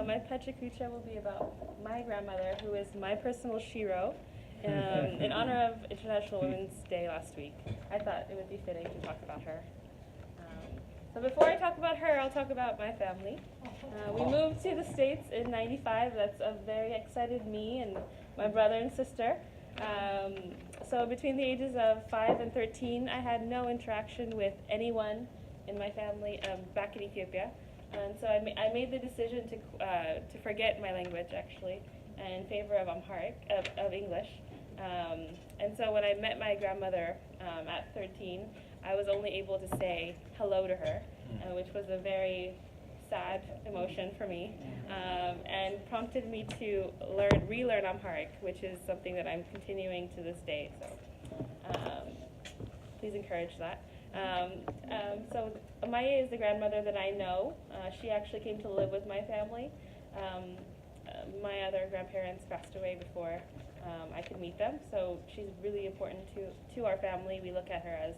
My Pecha Kucha will be about my grandmother, who is my personal shiro, in honor of International Women's Day last week. I thought it would be fitting to talk about her. So before I talk about her, I'll talk about my family. We moved to the States in '95. That's a very excited me and my brother and sister. So between the ages of 5 and 13, I had no interaction with anyone in my family back in Ethiopia. And so I made the decision to forget my language, actually, in favor of Amharic, of English. And so when I met my grandmother at 13, I was only able to say hello to her, which was a very sad emotion for me, and prompted me to relearn Amharic, which is something that I'm continuing to this day. So please encourage that. So Maya is the grandmother that I know. She actually came to live with my family. My other grandparents passed away before I could meet them, so she's really important to our family. We look at her as,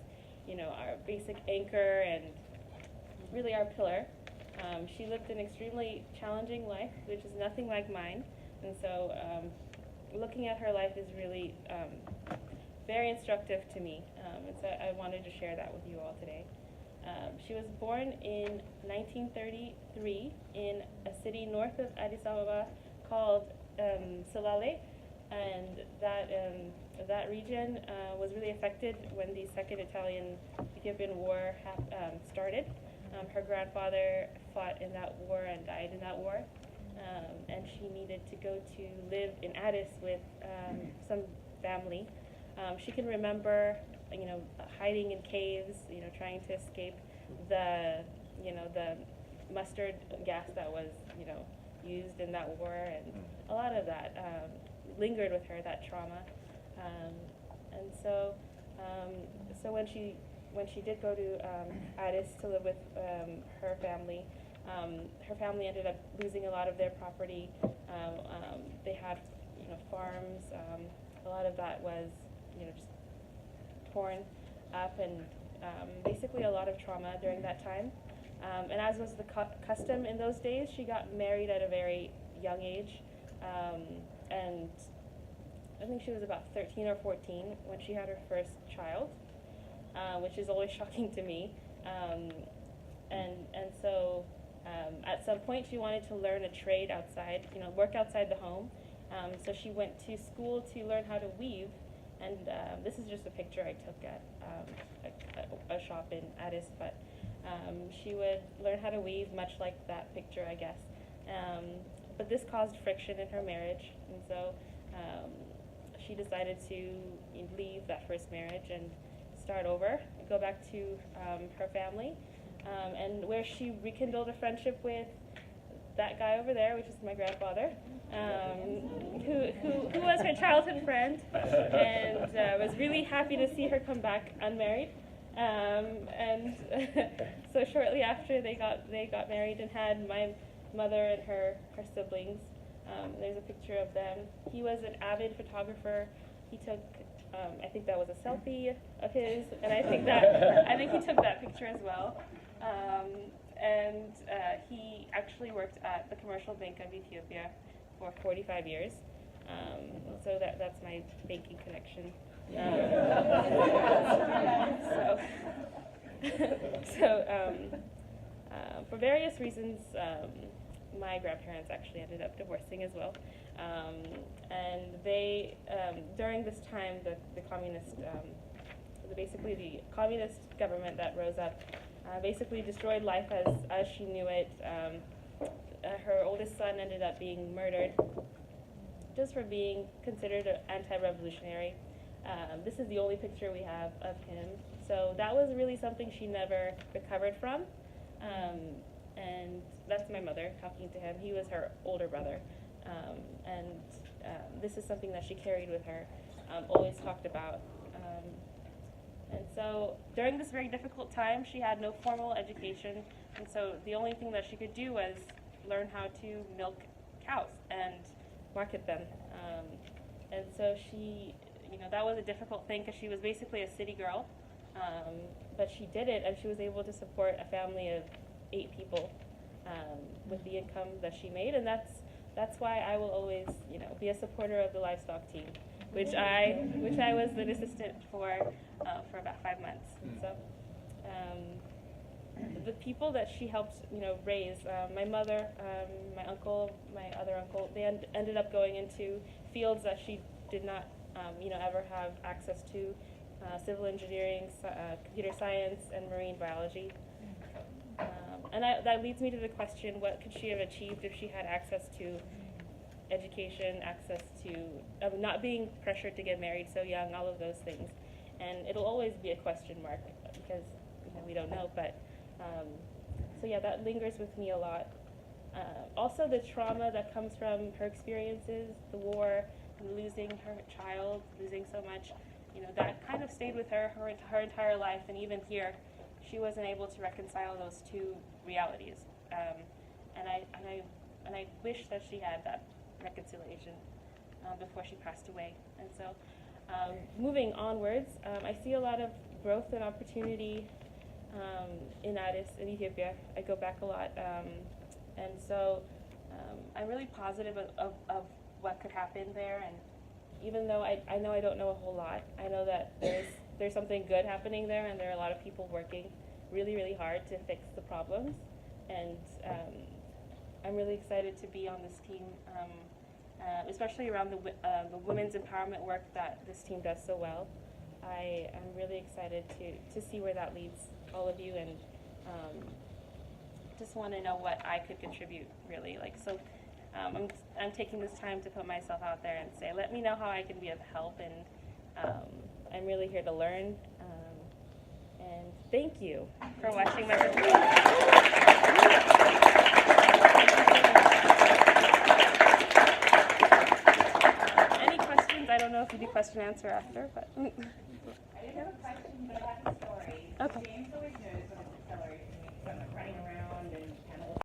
our basic anchor and really our pillar. She lived an extremely challenging life, which is nothing like mine, and so looking at her life is really very instructive to me, and so I wanted to share that with you all today. She was born in 1933 in a city north of Addis Ababa called Salale, and that region was really affected when the Second Italian-Ethiopian War started. Her grandfather fought in that war and died in that war, and she needed to go to live in Addis with some family. She can remember, hiding in caves, trying to escape the mustard gas that was, used in that war, and a lot of that lingered with her, that trauma. And so when she did go to Addis to live with her family ended up losing a lot of their property. They had, farms. A lot of that was, just torn up, and basically a lot of trauma during that time. And as was the custom in those days, she got married at a very young age. And I think she was about 13 or 14 when she had her first child, which is always shocking to me. And so at some point she wanted to learn a trade outside, work outside the home. So she went to school to learn how to weave. And this is just a picture I took at a shop in Addis, but she would learn how to weave, much like that picture, I guess. But this caused friction in her marriage, and so she decided to leave that first marriage and start over, and go back to her family, and where she rekindled a friendship with that guy over there, which is my grandfather, who was her childhood friend, and was really happy to see her come back unmarried. And so shortly after they got married and had my mother and her siblings. There's a picture of them. He was an avid photographer. He took, I think that was a selfie of his, and I think he took that picture as well. And he actually worked at the Commercial Bank of Ethiopia for 45 years. So that's my banking connection. For various reasons, my grandparents actually ended up divorcing as well. And they, during this time, the communist, basically the communist government that rose up, basically destroyed life as she knew it. Her oldest son ended up being murdered just for being considered anti-revolutionary. This is the only picture we have of him. So that was really something she never recovered from. And that's my mother talking to him. He was her older brother. And this is something that she carried with her, always talked about. And so during this very difficult time, she had no formal education. And so the only thing that she could do was learn how to milk cows and market them. And so she, that was a difficult thing because she was basically a city girl. But she did it, and she was able to support a family of 8 people. with the income that she made, and that's why I will always, be a supporter of the livestock team, which I was an assistant for about 5 months. And so the people that she helped, raise, my mother, my uncle, my other uncle, they ended up going into fields that she did not, ever have access to, civil engineering, computer science, and marine biology. And that leads me to the question, what could she have achieved if she had access to education, access to not being pressured to get married so young, all of those things. And it'll always be a question mark because we don't know, but so yeah, that lingers with me a lot. Also the trauma that comes from her experiences, the war, and losing her child, losing so much, that kind of stayed with her entire life, and even here, she wasn't able to reconcile those two realities. And I wish that she had that reconciliation before she passed away. And so, moving onwards, I see a lot of growth and opportunity in Addis, in Ethiopia. I go back a lot, and so I'm really positive of what could happen there. And even though I know I don't know a whole lot, I know that there's something good happening there, and there are a lot of people working really, really hard to fix the problems. And I'm really excited to be on this team, especially around the women's empowerment work that this team does so well. I am really excited to see where that leads all of you, and just want to know what I could contribute, really. So I'm taking this time to put myself out there and say, let me know how I can be of help, and I'm really here to learn. And thank you for watching my presentation. Any questions? I don't know if you do question answer after, but. I didn't have a question, but I have a story. Okay. James always knows when it's accelerating, so I'm running around and